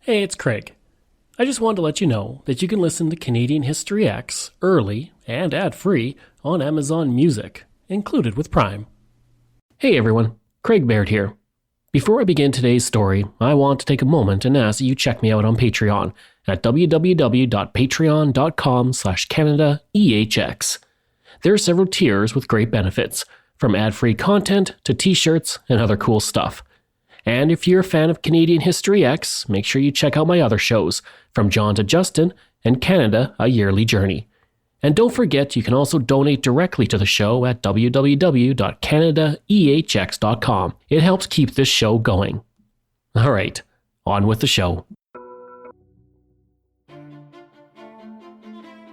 Hey, it's Craig. I just wanted to let you know that you can listen to Canadian History X early and ad-free on Amazon Music, included with Prime. Hey everyone, Craig Baird here. Before I begin today's story, I want to take a moment and ask that you check me out on Patreon at www.patreon.com/CanadaEHX. There are several tiers with great benefits, from ad-free content to t-shirts and other cool stuff. And if you're a fan of Canadian History X, make sure you check out my other shows, From John to Justin and Canada, A Yearly Journey. And don't forget, you can also donate directly to the show at www.canadaehx.com. It helps keep this show going. All right, on with the show.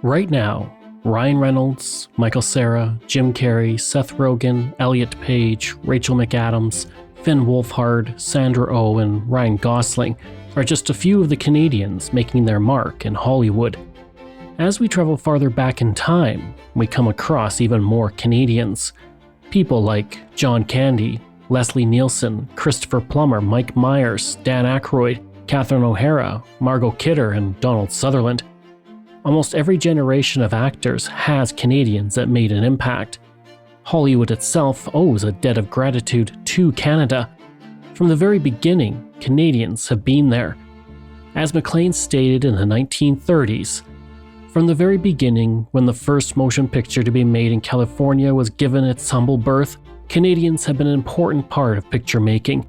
Right now, Ryan Reynolds, Michael Cera, Jim Carrey, Seth Rogen, Elliot Page, Rachel McAdams, Finn Wolfhard, Sandra Oh, and Ryan Gosling are just a few of the Canadians making their mark in Hollywood. As we travel farther back in time, we come across even more Canadians. People like John Candy, Leslie Nielsen, Christopher Plummer, Mike Myers, Dan Aykroyd, Catherine O'Hara, Margot Kidder, and Donald Sutherland. Almost every generation of actors has Canadians that made an impact. Hollywood itself owes a debt of gratitude to Canada. From the very beginning, Canadians have been there. As Maclean stated in the 1930s, from the very beginning, when the first motion picture to be made in California was given its humble birth, Canadians have been an important part of picture making.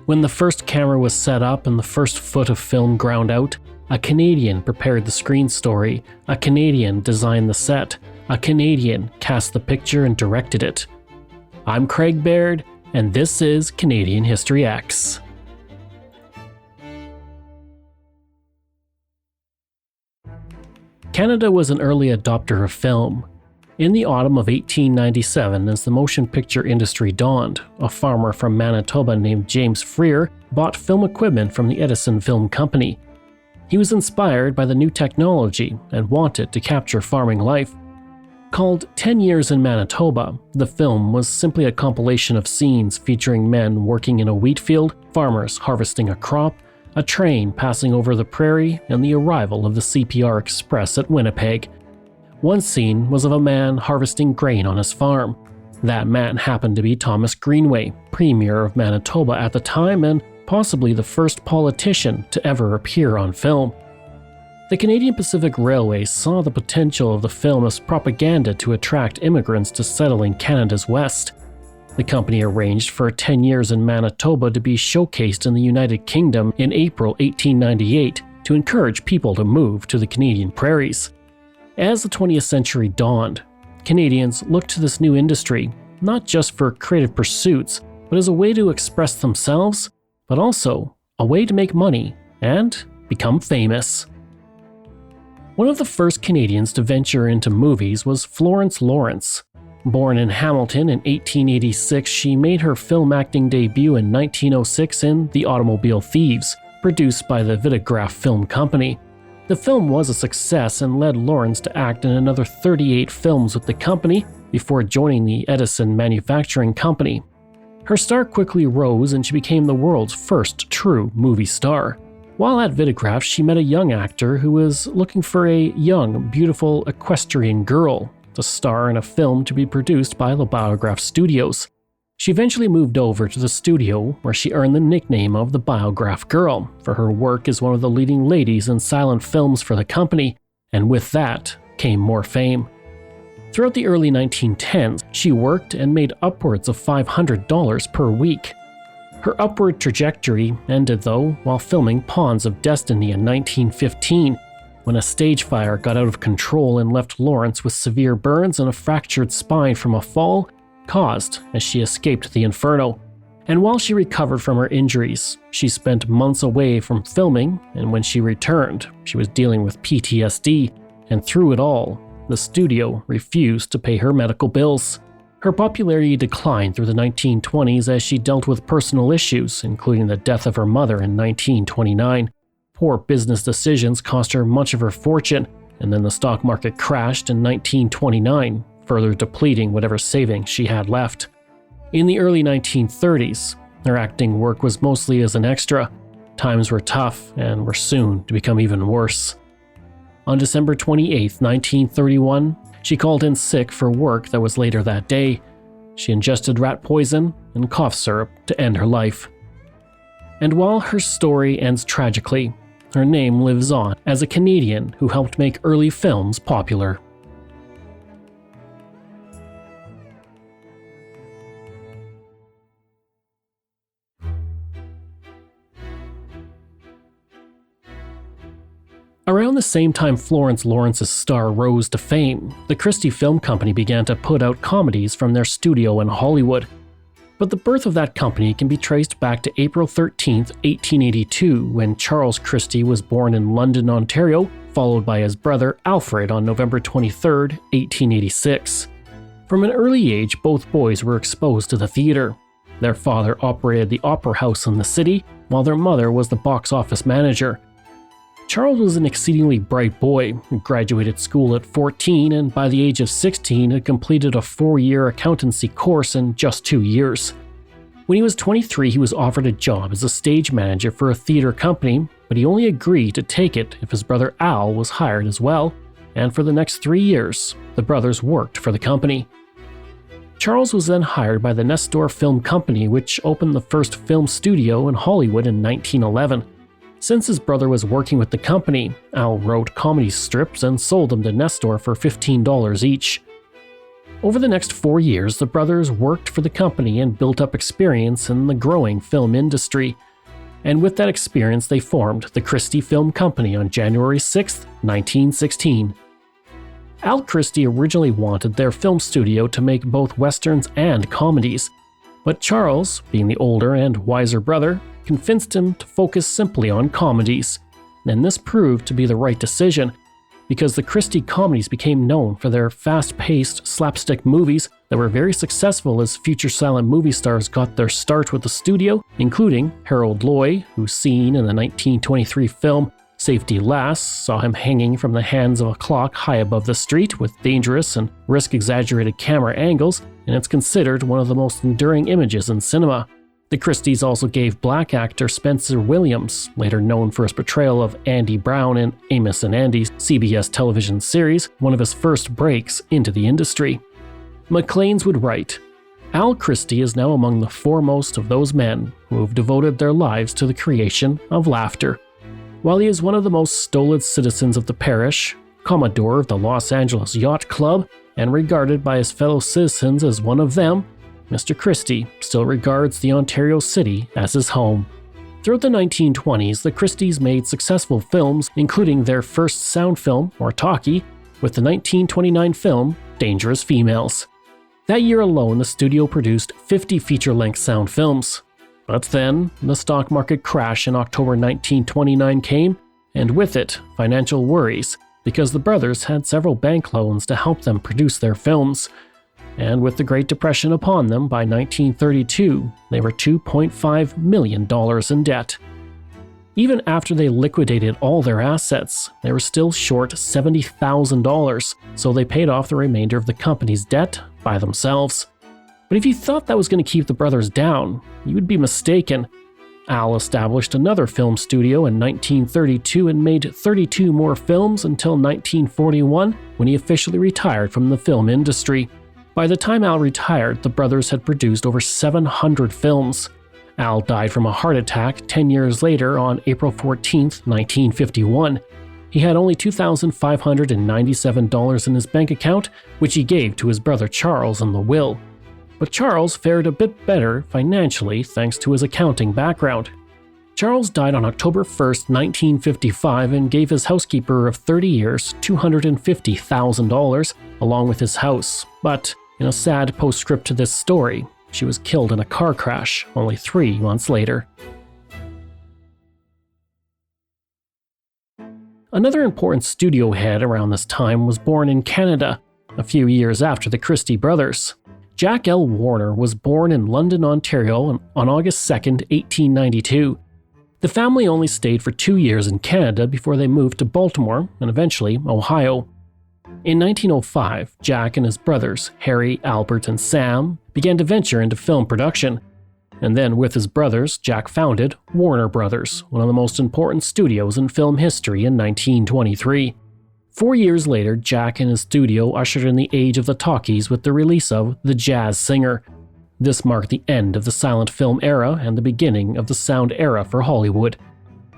When the first camera was set up and the first foot of film ground out, a Canadian prepared the screen story, a Canadian designed the set, a Canadian cast the picture and directed it. I'm Craig Baird, and this is Canadian History X. Canada was an early adopter of film. In the autumn of 1897, as the motion picture industry dawned, a farmer from Manitoba named James Freer bought film equipment from the Edison Film Company. He was inspired by the new technology and wanted to capture farming life. Called 10 Years in Manitoba, the film was simply a compilation of scenes featuring men working in a wheat field, farmers harvesting a crop, a train passing over the prairie, and the arrival of the CPR Express at Winnipeg. One scene was of a man harvesting grain on his farm. That man happened to be Thomas Greenway, Premier of Manitoba at the time and possibly the first politician to ever appear on film. The Canadian Pacific Railway saw the potential of the film as propaganda to attract immigrants to settle in Canada's West. The company arranged for 10 Years in Manitoba to be showcased in the United Kingdom in April 1898 to encourage people to move to the Canadian prairies. As the 20th century dawned, Canadians looked to this new industry not just for creative pursuits, but as a way to express themselves, but also a way to make money and become famous. One of the first Canadians to venture into movies was Florence Lawrence. Born in Hamilton in 1886, she made her film acting debut in 1906 in The Automobile Thieves, produced by the Vitagraph Film Company. The film was a success and led Lawrence to act in another 38 films with the company before joining the Edison Manufacturing Company. Her star quickly rose and she became the world's first true movie star. While at Vitagraph, she met a young actor who was looking for a young, beautiful equestrian girl to star in a film to be produced by the Biograph Studios. She eventually moved over to the studio where she earned the nickname of the Biograph Girl for her work as one of the leading ladies in silent films for the company, and with that came more fame. Throughout the early 1910s, she worked and made upwards of $500 per week. Her upward trajectory ended, though, while filming Pawns of Destiny in 1915, when a stage fire got out of control and left Lawrence with severe burns and a fractured spine from a fall caused as she escaped the inferno. And while she recovered from her injuries, she spent months away from filming, and when she returned, she was dealing with PTSD, and through it all, the studio refused to pay her medical bills. Her popularity declined through the 1920s as she dealt with personal issues, including the death of her mother in 1929. Poor business decisions cost her much of her fortune, and then the stock market crashed in 1929, further depleting whatever savings she had left. In the early 1930s, her acting work was mostly as an extra. times were tough and were soon to become even worse. On December 28, 1931, she called in sick for work that was later that day. She ingested rat poison and cough syrup to end her life. And while her story ends tragically, her name lives on as a Canadian who helped make early films popular. Around the same time Florence Lawrence's star rose to fame, the Christie Film Company began to put out comedies from their studio in Hollywood. But the birth of that company can be traced back to April 13, 1882, when Charles Christie was born in London, Ontario, followed by his brother Alfred on November 23, 1886. From an early age, both boys were exposed to the theater. Their father operated the opera house in the city, while their mother was the box office manager. Charles was an exceedingly bright boy who graduated school at 14 and by the age of 16 had completed a 4-year accountancy course in just 2 years. When he was 23, he was offered a job as a stage manager for a theater company, but he only agreed to take it if his brother Al was hired as well, and for the next 3 years, the brothers worked for the company. Charles was then hired by the Nestor Film Company, which opened the first film studio in Hollywood in 1911. Since his brother was working with the company, Al wrote comedy strips and sold them to Nestor for $15 each. Over the next 4 years, the brothers worked for the company and built up experience in the growing film industry. And with that experience, they formed the Christie Film Company on January 6, 1916. Al Christie originally wanted their film studio to make both westerns and comedies, but Charles, being the older and wiser brother, convinced him to focus simply on comedies, and this proved to be the right decision, because the Christie comedies became known for their fast-paced slapstick movies that were very successful as future silent movie stars got their start with the studio, including Harold Lloyd, who's seen in the 1923 film Safety Last, saw him hanging from the hands of a clock high above the street with dangerous and risk-exaggerated camera angles, and it's considered one of the most enduring images in cinema. The Christies also gave black actor Spencer Williams, later known for his portrayal of Andy Brown in Amos and Andy's CBS television series, one of his first breaks into the industry. Maclean's would write, Al Christie is now among the foremost of those men who have devoted their lives to the creation of laughter. While he is one of the most stolid citizens of the parish, Commodore of the Los Angeles Yacht Club, and regarded by his fellow citizens as one of them, Mr. Christie still regards the Ontario city as his home. Throughout the 1920s, the Christies made successful films, including their first sound film, or talkie, with the 1929 film Dangerous Females. That year alone, the studio produced 50 feature-length sound films. But then, the stock market crash in October 1929 came, and with it, financial worries, because the brothers had several bank loans to help them produce their films. And with the Great Depression upon them by 1932, they were $2.5 million in debt. Even after they liquidated all their assets, they were still short $70,000, so they paid off the remainder of the company's debt by themselves. But if you thought that was going to keep the brothers down, you would be mistaken. Al established another film studio in 1932 and made 32 more films until 1941, when he officially retired from the film industry. By the time Al retired, the brothers had produced over 700 films. Al died from a heart attack 10 years later on April 14, 1951. He had only $2,597 in his bank account, which he gave to his brother Charles in the will. But Charles fared a bit better financially thanks to his accounting background. Charles died on October 1, 1955, and gave his housekeeper of 30 years $250,000 along with his house, but in a sad postscript to this story, she was killed in a car crash only 3 months later. Another important studio head around this time was born in Canada, a few years after the Christie brothers. Jack L. Warner was born in London, Ontario on August 2, 1892. The family only stayed for 2 years in Canada before they moved to Baltimore and eventually Ohio. In 1905, Jack and his brothers, Harry, Albert, and Sam, began to venture into film production. and then with his brothers, Jack founded Warner Brothers, one of the most important studios in film history in 1923. 4 years later, Jack and his studio ushered in the age of the talkies with the release of The Jazz Singer. This marked the end of the silent film era and the beginning of the sound era for Hollywood.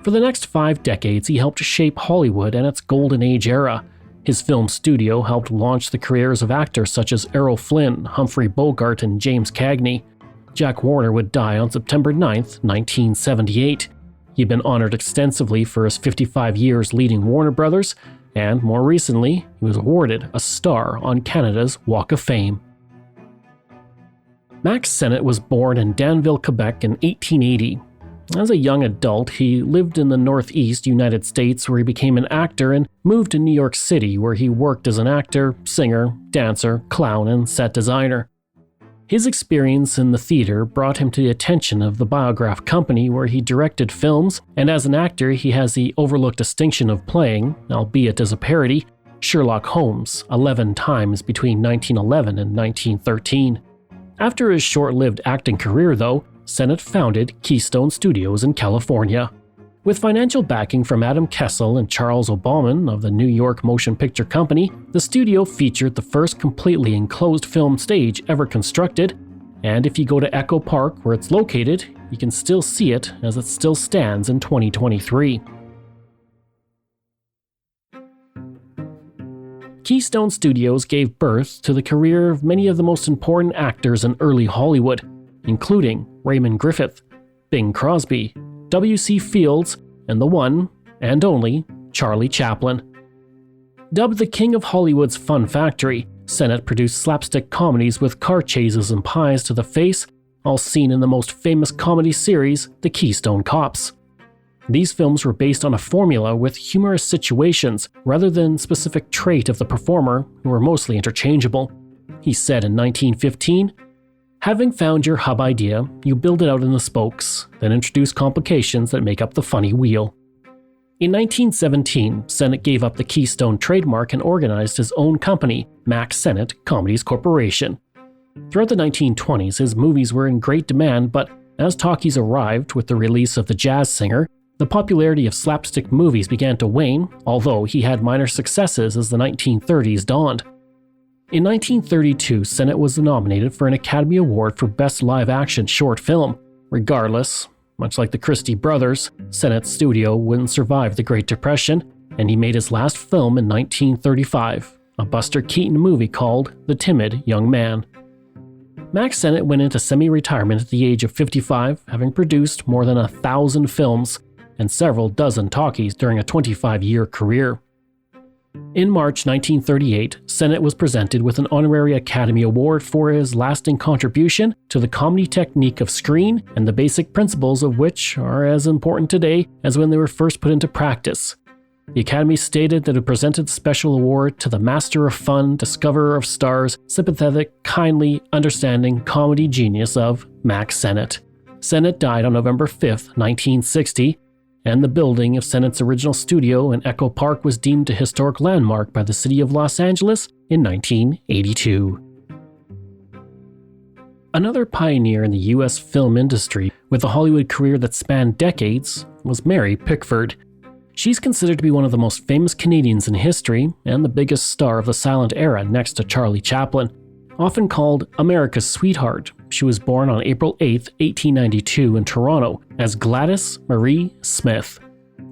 For the next 5 decades, he helped shape Hollywood and its golden age era. His film studio helped launch the careers of actors such as Errol Flynn, Humphrey Bogart, and James Cagney. Jack Warner would die on September 9, 1978. He had been honored extensively for his 55 years leading Warner Brothers, and more recently, he was awarded a star on Canada's Walk of Fame. Max Sennett was born in Danville, Quebec in 1880. As a young adult, he lived in the Northeast United States where he became an actor and moved to New York City where he worked as an actor, singer, dancer, clown, and set designer. His experience in the theater brought him to the attention of the Biograph Company where he directed films, and as an actor he has the overlooked distinction of playing, albeit as a parody, Sherlock Holmes 11 times between 1911 and 1913. After his short-lived acting career though, Sennett founded Keystone Studios in California. With financial backing from Adam Kessel and Charles Obauman of the New York Motion Picture Company, the studio featured the first completely enclosed film stage ever constructed, and if you go to Echo Park where it's located, you can still see it as it still stands in 2023. Keystone Studios gave birth to the career of many of the most important actors in early Hollywood, including Raymond Griffith, Bing Crosby, W.C. Fields, and the one and only Charlie Chaplin. Dubbed the King of Hollywood's Fun Factory, Sennett produced slapstick comedies with car chases and pies to the face, all seen in the most famous comedy series, The Keystone Cops. These films were based on a formula with humorous situations rather than specific trait of the performer, who were mostly interchangeable. He said in 1915, "Having found your hub idea, you build it out in the spokes, then introduce complications that make up the funny wheel." In 1917, Sennett gave up the Keystone trademark and organized his own company, Max Sennett Comedies Corporation. Throughout the 1920s, his movies were in great demand, but as talkies arrived with the release of The Jazz Singer, the popularity of slapstick movies began to wane, although he had minor successes as the 1930s dawned. In 1932, Sennett was nominated for an Academy Award for Best Live-Action Short Film. Regardless, much like the Christie brothers, Sennett's studio wouldn't survive the Great Depression, and he made his last film in 1935, a Buster Keaton movie called The Timid Young Man. Max Sennett went into semi-retirement at the age of 55, having produced more than 1,000 films and several dozen talkies during a 25-year career. In March 1938, Sennett was presented with an honorary Academy Award for his lasting contribution to the comedy technique of screen and the basic principles of which are as important today as when they were first put into practice. The Academy stated that it presented the special award to the master of fun, discoverer of stars, sympathetic, kindly, understanding comedy genius of Max Sennett. Sennett died on November 5, 1960, and the building of Sennett's original studio in Echo Park was deemed a historic landmark by the city of Los Angeles in 1982. Another pioneer in the U.S. film industry with a Hollywood career that spanned decades was Mary Pickford. She's considered to be one of the most famous Canadians in history and the biggest star of the silent era next to Charlie Chaplin. Often called America's Sweetheart, she was born on April 8, 1892 in Toronto as Gladys Marie Smith.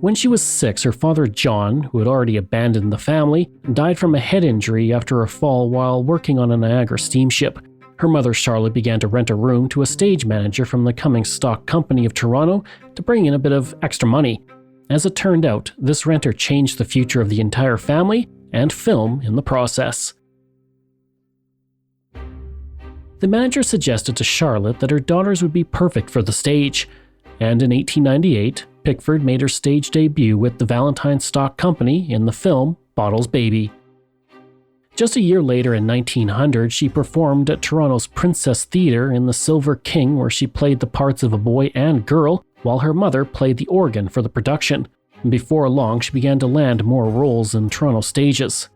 When she was 6, her father John, who had already abandoned the family, died from a head injury after a fall while working on a Niagara steamship. Her mother Charlotte began to rent a room to a stage manager from the Cummings Stock Company of Toronto to bring in a bit of extra money. As it turned out, this renter changed the future of the entire family and film in the process. The manager suggested to Charlotte that her daughters would be perfect for the stage, and in 1898, Pickford made her stage debut with the Valentine Stock Company in the film Bottles Baby. Just a year later in 1900, she performed at Toronto's Princess Theatre in The Silver King, where she played the parts of a boy and girl, while her mother played the organ for the production. Before long, she began to land more roles in Toronto stages.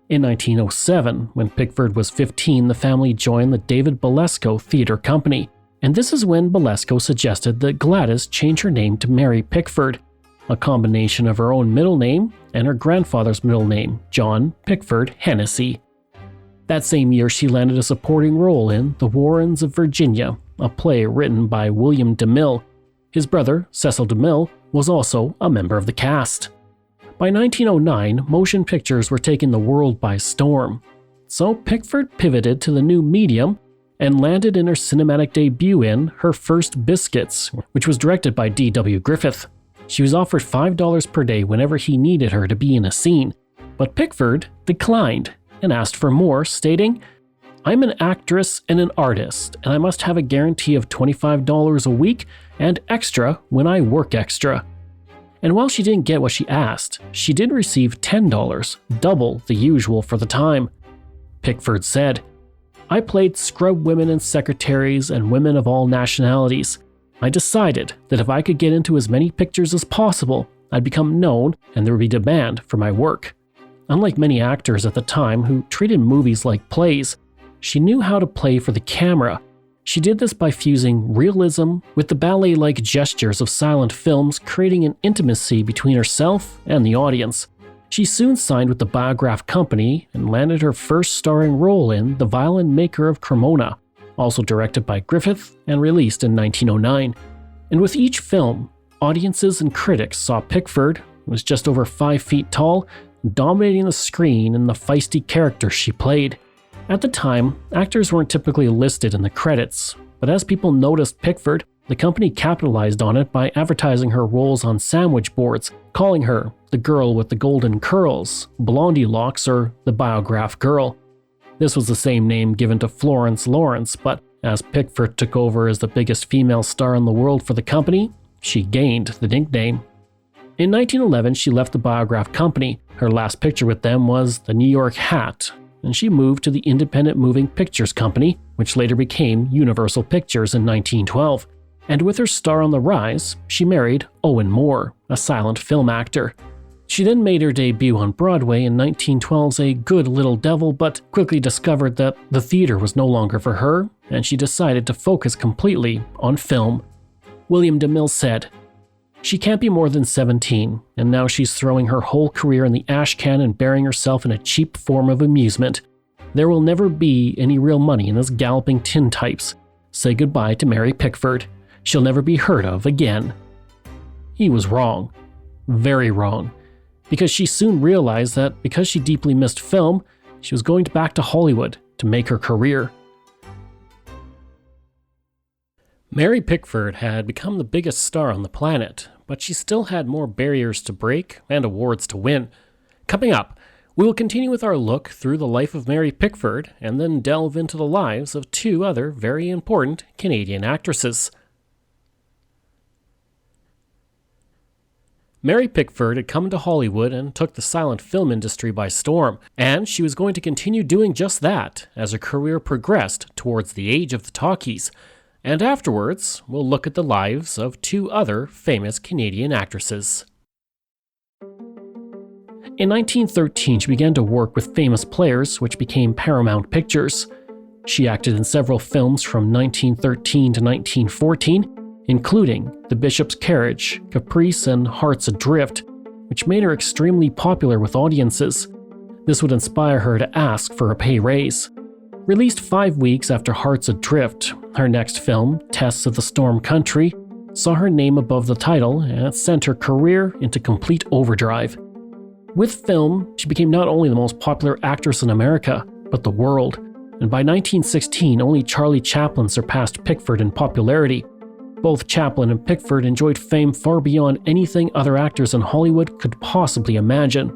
In 1907, when Pickford was 15, the family joined the David Belasco Theatre Company. And this is when Belasco suggested that Gladys change her name to Mary Pickford, a combination of her own middle name and her grandfather's middle name, John Pickford Hennessy. That same year, she landed a supporting role in The Warrens of Virginia, a play written by William DeMille. His brother, Cecil DeMille, was also a member of the cast. By 1909, motion pictures were taking the world by storm. So Pickford pivoted to the new medium and landed in her cinematic debut in Her First Biscuits, which was directed by D.W. Griffith. She was offered $5 per day whenever he needed her to be in a scene, but Pickford declined and asked for more, stating, "I'm an actress and an artist, and I must have a guarantee of $25 a week and extra when I work extra." And while she didn't get what she asked, she did receive $10, double the usual for the time. Pickford said, "I played scrub women and secretaries and women of all nationalities. I decided that if I could get into as many pictures as possible, I'd become known and there would be demand for my work." Unlike many actors at the time who treated movies like plays, she knew how to play for the camera. She did this by fusing realism with the ballet-like gestures of silent films, creating an intimacy between herself and the audience. She soon signed with the Biograph Company and landed her first starring role in The Violin Maker of Cremona, also directed by Griffith and released in 1909. And with each film, audiences and critics saw Pickford, who was just over 5 feet tall, dominating the screen in the feisty character she played. At the time, actors weren't typically listed in the credits, but as people noticed Pickford, the company capitalized on it by advertising her roles on sandwich boards, calling her the girl with the golden curls, Blondie Locks, or the Biograph Girl. This was the same name given to Florence Lawrence, but as Pickford took over as the biggest female star in the world for the company, she gained the nickname. In 1911, she left the Biograph Company. Her last picture with them was The New York Hat, and she moved to the Independent Moving Pictures Company, which later became Universal Pictures in 1912. And with her star on the rise, she married Owen Moore, a silent film actor. She then made her debut on Broadway in 1912's A Good Little Devil, but quickly discovered that the theater was no longer for her, and she decided to focus completely on film. William DeMille said, "She can't be more than 17, and now she's throwing her whole career in the ash can and burying herself in a cheap form of amusement. There will never be any real money in this galloping tintypes. Say goodbye to Mary Pickford. She'll never be heard of again." He was wrong. Very wrong. Because she soon realized that because she deeply missed film, she was going back to Hollywood to make her career. Mary Pickford had become the biggest star on the planet, but she still had more barriers to break and awards to win. Coming up, we will continue with our look through the life of Mary Pickford and then delve into the lives of 2 other very important Canadian actresses. Mary Pickford had come to Hollywood and took the silent film industry by storm, and she was going to continue doing just that as her career progressed towards the age of the talkies. And afterwards, we'll look at the lives of 2 other famous Canadian actresses. In 1913, she began to work with famous players, which became Paramount Pictures. She acted in several films from 1913 to 1914, including The Bishop's Carriage, Caprice, and Hearts Adrift, which made her extremely popular with audiences. This would inspire her to ask for a pay raise. Released 5 weeks after Hearts Adrift, her next film, Tests of the Storm Country, saw her name above the title and sent her career into complete overdrive. With film, she became not only the most popular actress in America, but the world, and by 1916 only Charlie Chaplin surpassed Pickford in popularity. Both Chaplin and Pickford enjoyed fame far beyond anything other actors in Hollywood could possibly imagine.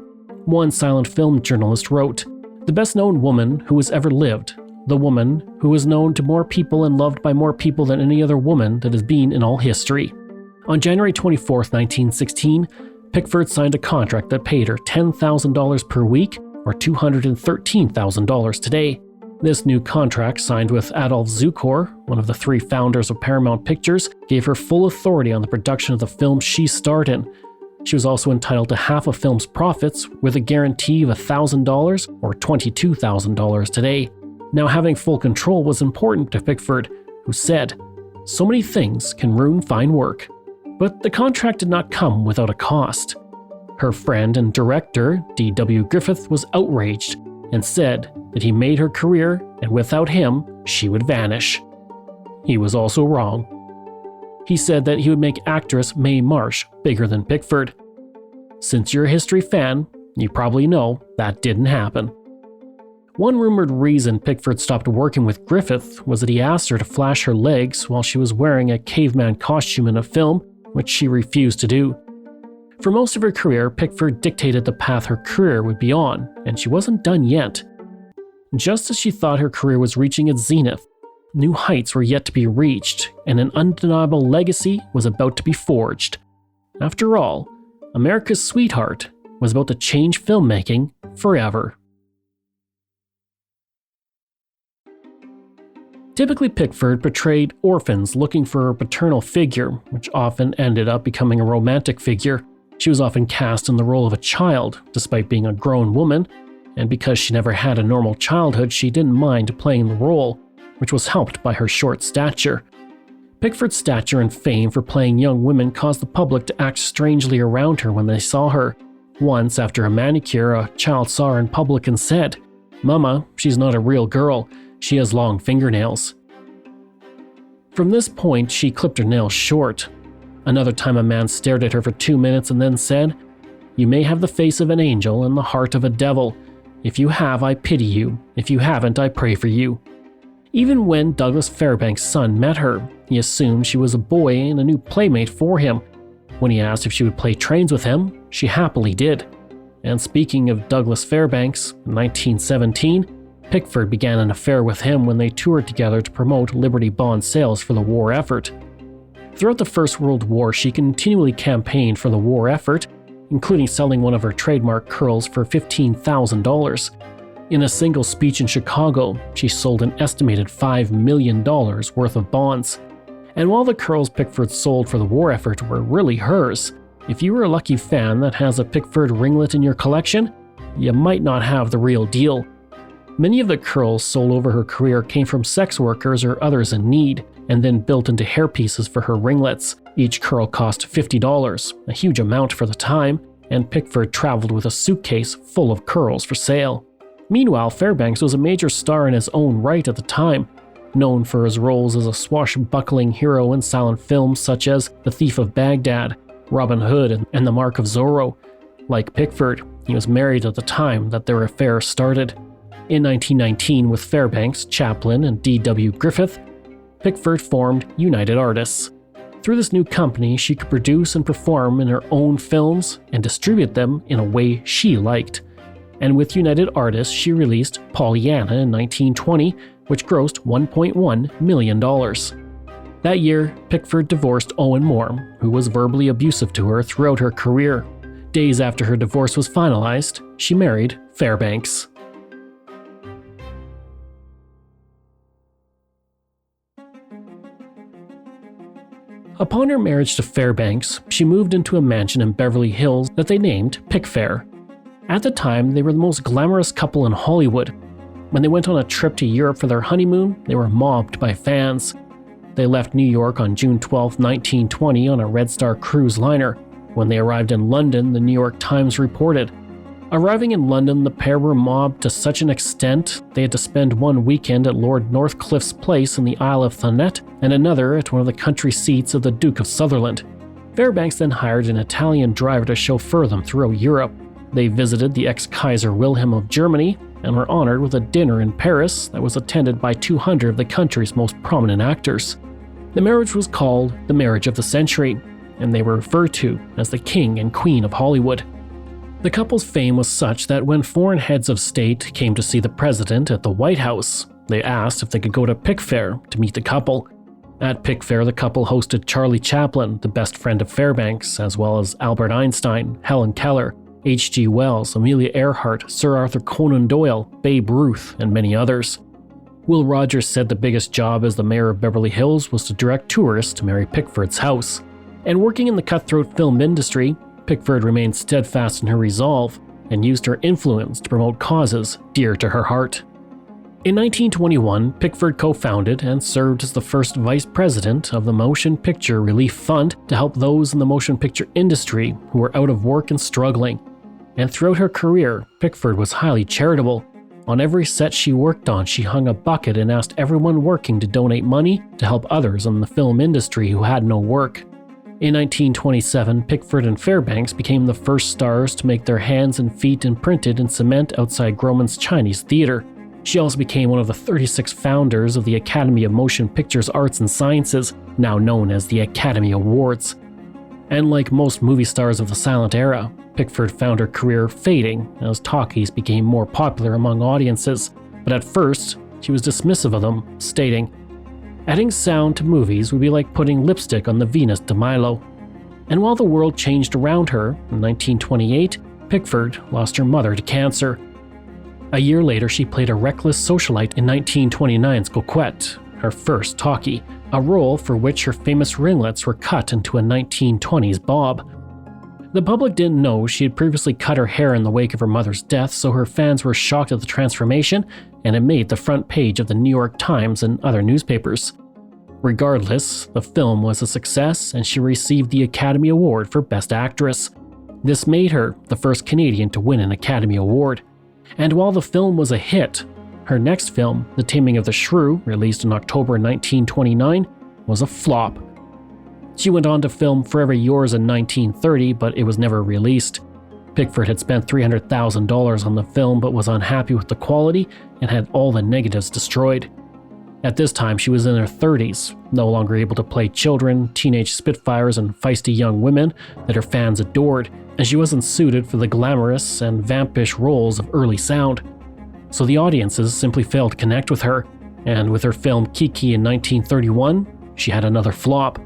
One silent film journalist wrote, "The best-known woman who has ever lived, the woman who is known to more people and loved by more people than any other woman that has been in all history." On January 24, 1916, Pickford signed a contract that paid her $10,000 per week, or $213,000 today. This new contract, signed with Adolph Zukor, one of the 3 founders of Paramount Pictures, gave her full authority on the production of the film she starred in. She was also entitled to half a film's profits, with a guarantee of $1,000 or $22,000 today. Now, having full control was important to Pickford, who said, So many things can ruin fine work. But the contract did not come without a cost. Her friend and director, D.W. Griffith, was outraged and said that he made her career and without him, she would vanish. He was also wrong. He said that he would make actress Mae Marsh bigger than Pickford. Since you're a history fan, you probably know that didn't happen. One rumored reason Pickford stopped working with Griffith was that he asked her to flash her legs while she was wearing a caveman costume in a film, which she refused to do. For most of her career, Pickford dictated the path her career would be on, and she wasn't done yet. Just as she thought her career was reaching its zenith, new heights were yet to be reached, and an undeniable legacy was about to be forged. After all, America's Sweetheart was about to change filmmaking forever. Typically, Pickford portrayed orphans looking for a paternal figure, which often ended up becoming a romantic figure. She was often cast in the role of a child, despite being a grown woman, and because she never had a normal childhood, she didn't mind playing the role, which was helped by her short stature. Pickford's stature and fame for playing young women caused the public to act strangely around her when they saw her. Once, after a manicure, a child saw her in public and said, "Mama, she's not a real girl. She has long fingernails." From this point, she clipped her nails short. Another time, a man stared at her for 2 minutes and then said, "You may have the face of an angel and the heart of a devil. If you have, I pity you. If you haven't, I pray for you." Even when Douglas Fairbanks' son met her, he assumed she was a boy and a new playmate for him. When he asked if she would play trains with him, she happily did. And speaking of Douglas Fairbanks, in 1917, Pickford began an affair with him when they toured together to promote Liberty Bond sales for the war effort. Throughout the First World War, she continually campaigned for the war effort, including selling one of her trademark curls for $15,000. In a single speech in Chicago, she sold an estimated $5 million worth of bonds. And while the curls Pickford sold for the war effort were really hers, if you were a lucky fan that has a Pickford ringlet in your collection, you might not have the real deal. Many of the curls sold over her career came from sex workers or others in need, and then built into hairpieces for her ringlets. Each curl cost $50, a huge amount for the time, and Pickford traveled with a suitcase full of curls for sale. Meanwhile, Fairbanks was a major star in his own right at the time, known for his roles as a swashbuckling hero in silent films such as The Thief of Baghdad, Robin Hood, and The Mark of Zorro. Like Pickford, he was married at the time that their affair started. In 1919, with Fairbanks, Chaplin, and D.W. Griffith, Pickford formed United Artists. Through this new company, she could produce and perform in her own films and distribute them in a way she liked. And with United Artists, she released Pollyanna in 1920, which grossed $1.1 million. That year, Pickford divorced Owen Moore, who was verbally abusive to her throughout her career. Days after her divorce was finalized, she married Fairbanks. Upon her marriage to Fairbanks, she moved into a mansion in Beverly Hills that they named Pickfair. At the time, they were the most glamorous couple in Hollywood. When they went on a trip to Europe for their honeymoon, they were mobbed by fans. They left New York on June 12, 1920 on a Red Star cruise liner. When they arrived in London, the New York Times reported, "Arriving in London, the pair were mobbed to such an extent they had to spend one weekend at Lord Northcliffe's place in the Isle of Thanet and another at one of the country seats of the Duke of Sutherland." Fairbanks then hired an Italian driver to chauffeur them throughout Europe. They visited the ex-Kaiser Wilhelm of Germany and were honored with a dinner in Paris that was attended by 200 of the country's most prominent actors. The marriage was called the Marriage of the Century, and they were referred to as the King and Queen of Hollywood. The couple's fame was such that when foreign heads of state came to see the president at the White House, they asked if they could go to Pickfair to meet the couple. At Pickfair, the couple hosted Charlie Chaplin, the best friend of Fairbanks, as well as Albert Einstein, Helen Keller, H.G. Wells, Amelia Earhart, Sir Arthur Conan Doyle, Babe Ruth, and many others. Will Rogers said the biggest job as the mayor of Beverly Hills was to direct tourists to Mary Pickford's house. And working in the cutthroat film industry, Pickford remained steadfast in her resolve and used her influence to promote causes dear to her heart. In 1921, Pickford co-founded and served as the first vice president of the Motion Picture Relief Fund to help those in the motion picture industry who were out of work and struggling. And throughout her career, Pickford was highly charitable. On every set she worked on, she hung a bucket and asked everyone working to donate money to help others in the film industry who had no work. In 1927, Pickford and Fairbanks became the first stars to make their hands and feet imprinted in cement outside Grauman's Chinese Theater. She also became one of the 36 founders of the Academy of Motion Pictures Arts and Sciences, now known as the Academy Awards. And like most movie stars of the silent era, Pickford found her career fading as talkies became more popular among audiences, but at first, she was dismissive of them, stating, "Adding sound to movies would be like putting lipstick on the Venus de Milo." And while the world changed around her, in 1928, Pickford lost her mother to cancer. A year later, she played a reckless socialite in 1929's Coquette, her first talkie, a role for which her famous ringlets were cut into a 1920s bob. The public didn't know she had previously cut her hair in the wake of her mother's death, so her fans were shocked at the transformation, and it made the front page of the New York Times and other newspapers. Regardless, the film was a success, and she received the Academy Award for Best Actress. This made her the first Canadian to win an Academy Award. And while the film was a hit, her next film, The Taming of the Shrew, released in October 1929, was a flop. She went on to film Forever Yours in 1930, but it was never released. Pickford had spent $300,000 on the film but was unhappy with the quality and had all the negatives destroyed. At this time, she was in her 30s, no longer able to play children, teenage spitfires, and feisty young women that her fans adored, and she wasn't suited for the glamorous and vampish roles of early sound. So the audiences simply failed to connect with her, and with her film Kiki in 1931, she had another flop.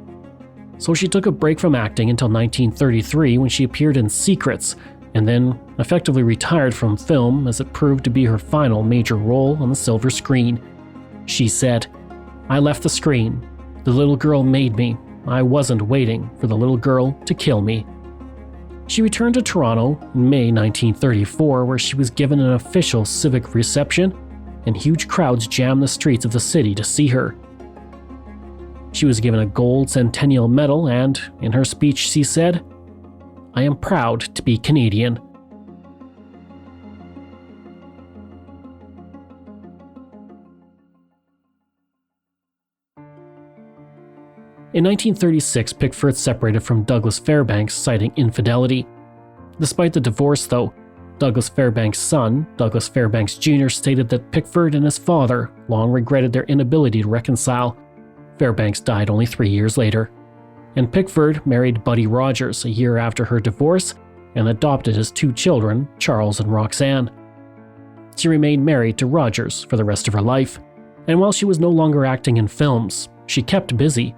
So she took a break from acting until 1933 when she appeared in Secrets, and then effectively retired from film as it proved to be her final major role on the silver screen. She said, "I left the screen. The little girl made me. I wasn't waiting for the little girl to kill me." She returned to Toronto in May 1934, where she was given an official civic reception, and huge crowds jammed the streets of the city to see her. She was given a gold Centennial Medal, and in her speech she said, "I am proud to be Canadian." In 1936, Pickford separated from Douglas Fairbanks, citing infidelity. Despite the divorce, though, Douglas Fairbanks' son, Douglas Fairbanks Jr., stated that Pickford and his father long regretted their inability to reconcile. Fairbanks died only 3 years later. And Pickford married Buddy Rogers a year after her divorce and adopted his 2 children, Charles and Roxanne. She remained married to Rogers for the rest of her life, and while she was no longer acting in films, she kept busy.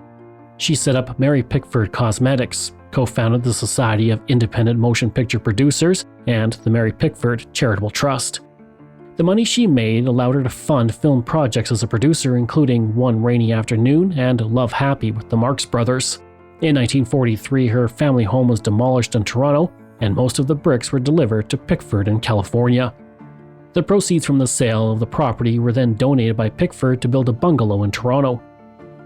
She set up Mary Pickford Cosmetics, co-founded the Society of Independent Motion Picture Producers, and the Mary Pickford Charitable Trust. The money she made allowed her to fund film projects as a producer, including One Rainy Afternoon and Love Happy with the Marx Brothers. In 1943, her family home was demolished in Toronto, and most of the bricks were delivered to Pickford in California. The proceeds from the sale of the property were then donated by Pickford to build a bungalow in Toronto.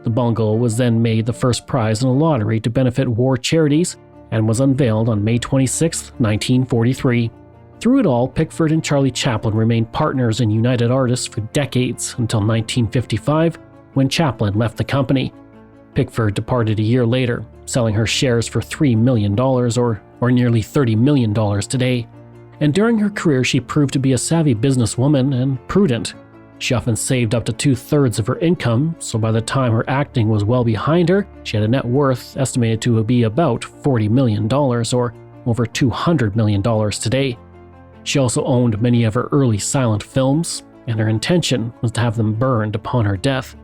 The bungalow was then made the first prize in a lottery to benefit war charities and was unveiled on May 26, 1943. Through it all, Pickford and Charlie Chaplin remained partners in United Artists for decades until 1955, when Chaplin left the company. Pickford departed a year later, selling her shares for $3 million, or nearly $30 million today. And during her career, she proved to be a savvy businesswoman and prudent. She often saved up to 2/3 of her income, so by the time her acting was well behind her, she had a net worth estimated to be about $40 million, or over $200 million today. She also owned many of her early silent films, and her intention was to have them burned upon her death.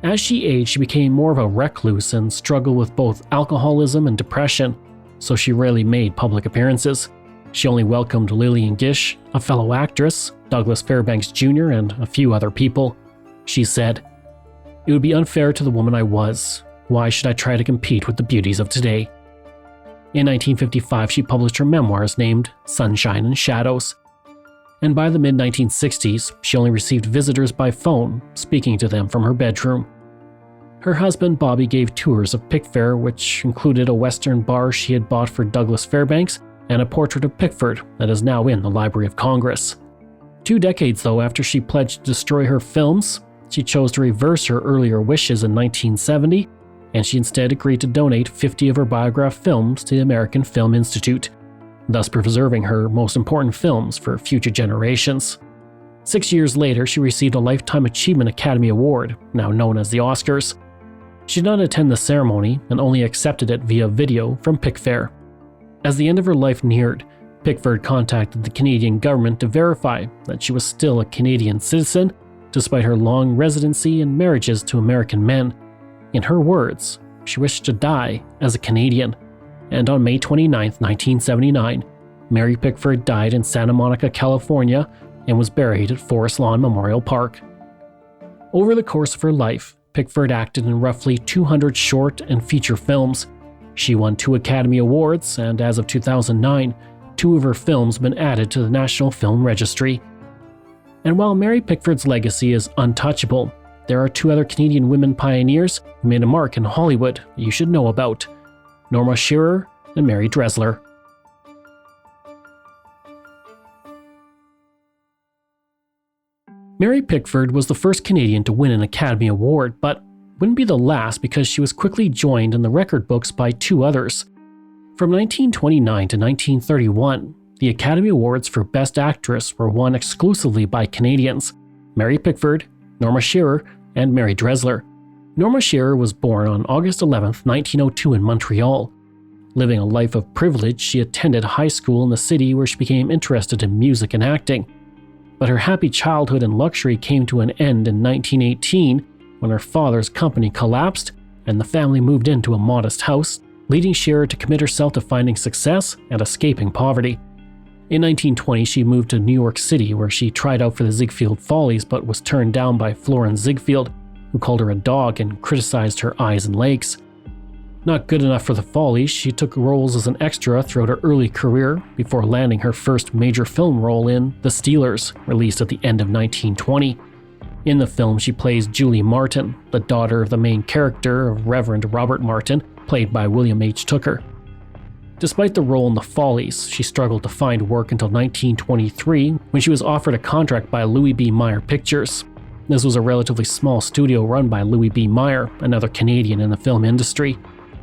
As she aged, she became more of a recluse and struggled with both alcoholism and depression, so she rarely made public appearances. She only welcomed Lillian Gish, a fellow actress, Douglas Fairbanks Jr., and a few other people. She said, "It would be unfair to the woman I was. Why should I try to compete with the beauties of today?" In 1955, she published her memoirs named Sunshine and Shadows. and by the mid-1960s, she only received visitors by phone, speaking to them from her bedroom. Her husband Bobby gave tours of Pickfair, which included a Western bar she had bought for Douglas Fairbanks and a portrait of Pickford that is now in the Library of Congress. 2 decades, though, after she pledged to destroy her films, she chose to reverse her earlier wishes in 1970, and she instead agreed to donate 50 of her biograph films to the American Film Institute, thus preserving her most important films for future generations. 6 years later, she received a Lifetime Achievement Academy Award, now known as the Oscars. She did not attend the ceremony and only accepted it via video from Pickfair. As the end of her life neared, Pickford contacted the Canadian government to verify that she was still a Canadian citizen, despite her long residency and marriages to American men. In her words, she wished to die as a Canadian. And on May 29, 1979, Mary Pickford died in Santa Monica, California, and was buried at Forest Lawn Memorial Park. Over the course of her life, Pickford acted in roughly 200 short and feature films. She won 2 Academy Awards, and as of 2009, 2 of her films have been added to the National Film Registry. And while Mary Pickford's legacy is untouchable, there are 2 other Canadian women pioneers who made a mark in Hollywood that you should know about: Norma Shearer and Mary Dressler. Mary Pickford was the first Canadian to win an Academy Award, but wouldn't be the last because she was quickly joined in the record books by 2 others. From 1929 to 1931, the Academy Awards for Best Actress were won exclusively by Canadians: Mary Pickford, Norma Shearer, and Mary Dressler. Norma Shearer was born on August 11, 1902 in Montreal. Living a life of privilege, she attended high school in the city where she became interested in music and acting. But her happy childhood and luxury came to an end in 1918 when her father's company collapsed and the family moved into a modest house, leading Shearer to commit herself to finding success and escaping poverty. In 1920, she moved to New York City, where she tried out for the Ziegfeld Follies but was turned down by Florence Ziegfeld, who called her a dog and criticized her eyes and legs. Not good enough for the Follies, she took roles as an extra throughout her early career before landing her first major film role in The Steelers, released at the end of 1920. In the film, she plays Julie Martin, the daughter of the main character of Reverend Robert Martin, played by William H. Tooker. Despite the role in The Follies, she struggled to find work until 1923 when she was offered a contract by Louis B. Mayer Pictures. This was a relatively small studio run by Louis B. Mayer, another Canadian in the film industry.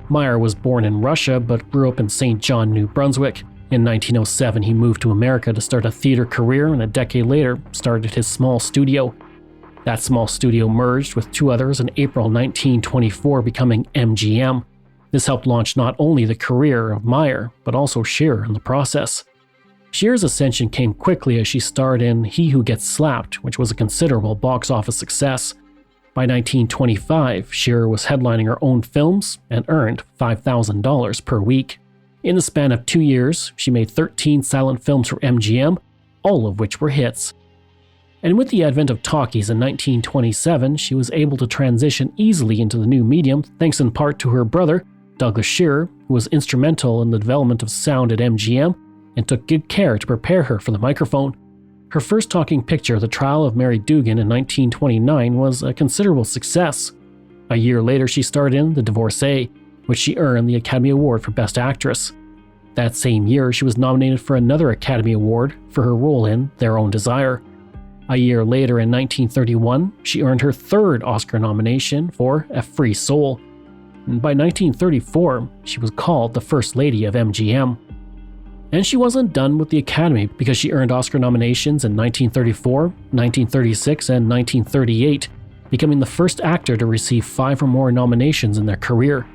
Mayer was born in Russia but grew up in St. John, New Brunswick. In 1907, he moved to America to start a theater career, and a decade later started his small studio. That small studio merged with 2 others in April 1924, becoming MGM. This helped launch not only the career of Mayer, but also Shearer in the process. Shearer's ascension came quickly as she starred in He Who Gets Slapped, which was a considerable box office success. By 1925, Shearer was headlining her own films and earned $5,000 per week. In the span of 2 years, she made 13 silent films for MGM, all of which were hits. And with the advent of talkies in 1927, she was able to transition easily into the new medium thanks in part to her brother, Douglas Shearer, who was instrumental in the development of sound at MGM and took good care to prepare her for the microphone. Her first talking picture, The Trial of Mary Dugan in 1929, was a considerable success. A year later, she starred in The Divorcee, which she earned the Academy Award for Best Actress. That same year, she was nominated for another Academy Award for her role in Their Own Desire. A year later, in 1931, she earned her 3rd Oscar nomination for A Free Soul. And by 1934, she was called the First Lady of MGM. And she wasn't done with the Academy because she earned Oscar nominations in 1934, 1936, and 1938, becoming the first actor to receive 5 or more nominations in their career.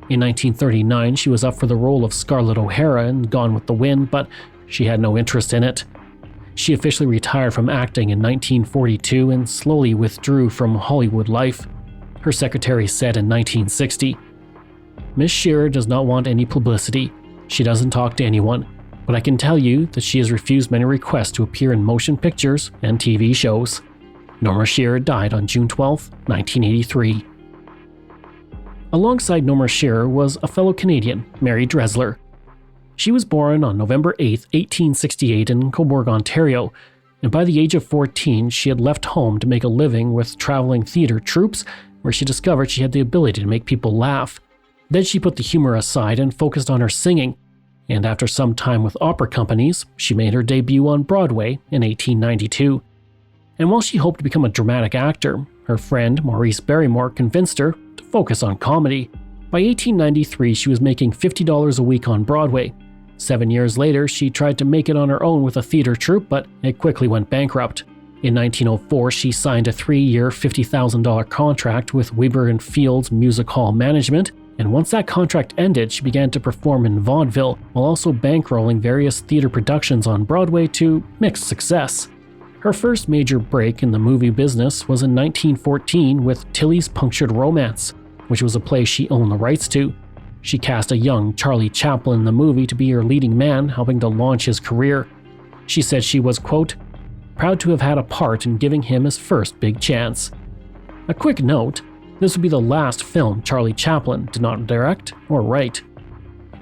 In 1939, she was up for the role of Scarlett O'Hara in Gone with the Wind, but she had no interest in it. She officially retired from acting in 1942 and slowly withdrew from Hollywood life. Her secretary said in 1960, "Miss Shearer does not want any publicity. She doesn't talk to anyone, but I can tell you that she has refused many requests to appear in motion pictures and TV shows." Norma Shearer died on June 12, 1983. Alongside Norma Shearer was a fellow Canadian, Mary Dressler. She was born on November 8, 1868 in Cobourg, Ontario, and by the age of 14 she had left home to make a living with traveling theatre troupes, where she discovered she had the ability to make people laugh. Then she put the humor aside and focused on her singing, and after some time with opera companies, she made her debut on Broadway in 1892. And while she hoped to become a dramatic actor, her friend Maurice Barrymore convinced her to focus on comedy. By 1893, she was making $50 a week on Broadway. 7 years later, she tried to make it on her own with a theater troupe, but it quickly went bankrupt. In 1904, she signed a 3-year, $50,000 contract with Weber and Fields Music Hall Management, and once that contract ended, she began to perform in vaudeville while also bankrolling various theater productions on Broadway to mixed success. Her first major break in the movie business was in 1914 with Tilly's Punctured Romance, which was a play she owned the rights to. She cast a young Charlie Chaplin in the movie to be her leading man, helping to launch his career. She said she was, quote, proud to have had a part in giving him his first big chance. A quick note, this would be the last film Charlie Chaplin did not direct or write.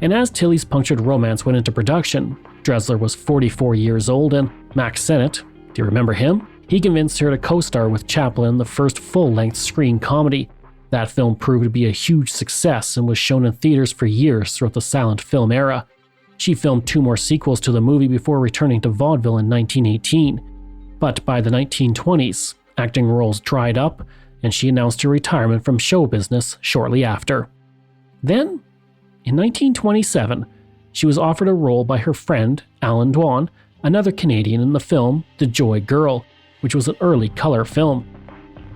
And as Tilly's Punctured Romance went into production, Dressler was 44 years old, and Mack Sennett, do you remember him? He convinced her to co-star with Chaplin in the first full-length screen comedy. That film proved to be a huge success and was shown in theaters for years throughout the silent film era. She filmed 2 more sequels to the movie before returning to vaudeville in 1918. But by the 1920s, acting roles dried up, and she announced her retirement from show business shortly after. Then, in 1927, she was offered a role by her friend Alan Dwan, another Canadian, in the film The Joy Girl, which was an early color film.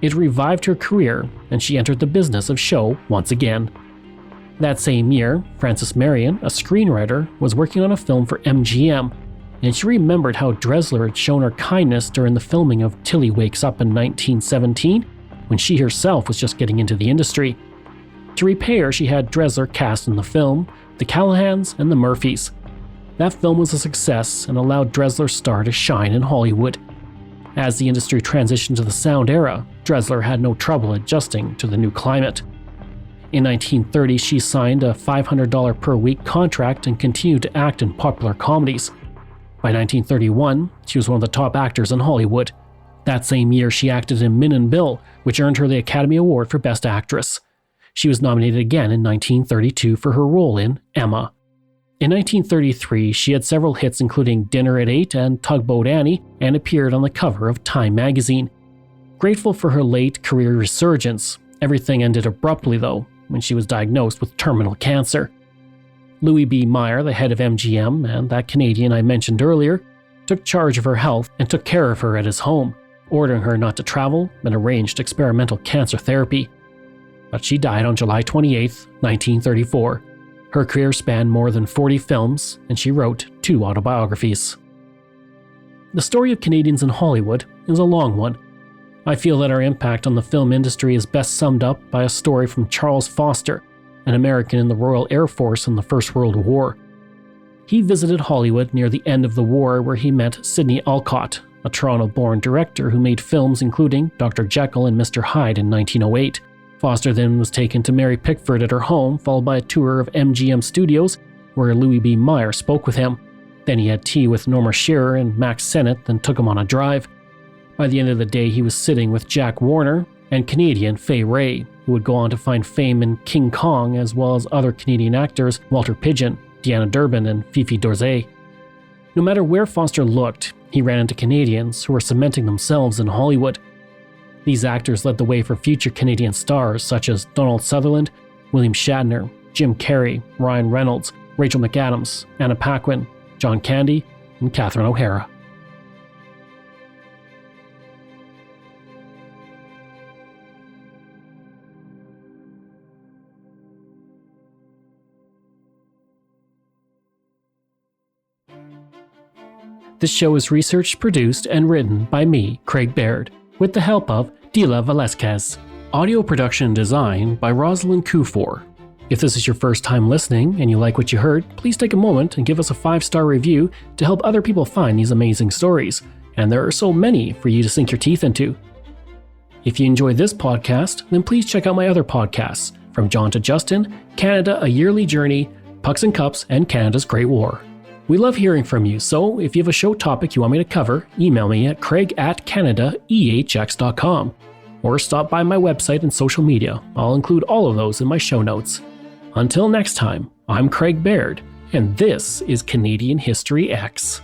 It revived her career, and she entered the business of show once again. That same year, Frances Marion, a screenwriter, was working on a film for MGM, and she remembered how Dressler had shown her kindness during the filming of Tilly Wakes Up in 1917, when she herself was just getting into the industry. To repay her, she had Dressler cast in the film, the Callahans, and the Murphys. That film was a success and allowed Dressler's star to shine in Hollywood. As the industry transitioned to the sound era, Dressler had no trouble adjusting to the new climate. In 1930, she signed a $500 per week contract and continued to act in popular comedies. By 1931, she was one of the top actors in Hollywood. That same year, she acted in Min and Bill, which earned her the Academy Award for Best Actress. She was nominated again in 1932 for her role in Emma. In 1933, she had several hits including Dinner at 8 and Tugboat Annie, and appeared on the cover of Time magazine. Grateful for her late career resurgence, everything ended abruptly though, when she was diagnosed with terminal cancer. Louis B. Meyer, the head of MGM, and that Canadian I mentioned earlier, took charge of her health and took care of her at his home, ordering her not to travel and arranged experimental cancer therapy. But she died on July 28, 1934. Her career spanned more than 40 films, and she wrote 2 autobiographies. The story of Canadians in Hollywood is a long one. I feel that our impact on the film industry is best summed up by a story from Charles Foster, an American in the Royal Air Force in the First World War. He visited Hollywood near the end of the war, where he met Sidney Olcott, a Toronto-born director who made films including Dr. Jekyll and Mr. Hyde in 1908. Foster then was taken to Mary Pickford at her home, followed by a tour of MGM Studios, where Louis B. Meyer spoke with him. Then he had tea with Norma Shearer and Mack Sennett, then took him on a drive. By the end of the day, he was sitting with Jack Warner and Canadian Fay Wray, who would go on to find fame in King Kong, as well as other Canadian actors Walter Pidgeon, Deanna Durbin, and Fifi Dorzay. No matter where Foster looked, he ran into Canadians who were cementing themselves in Hollywood. These actors led the way for future Canadian stars such as Donald Sutherland, William Shatner, Jim Carrey, Ryan Reynolds, Rachel McAdams, Anna Paquin, John Candy, and Catherine O'Hara. This show is researched, produced, and written by me, Craig Baird, with the help of Dila Velasquez. Audio production and design by Rosalind Kufor. If this is your first time listening and you like what you heard, please take a moment and give us a 5-star review to help other people find these amazing stories. And there are so many for you to sink your teeth into. If you enjoyed this podcast, then please check out my other podcasts, From John to Justin, Canada, A Yearly Journey, Pucks and Cups, and Canada's Great War. We love hearing from you, so if you have a show topic you want me to cover, email me at craig@canadaehx.com or stop by my website and social media. I'll include all of those in my show notes. Until next time, I'm Craig Baird, and this is Canadian History X.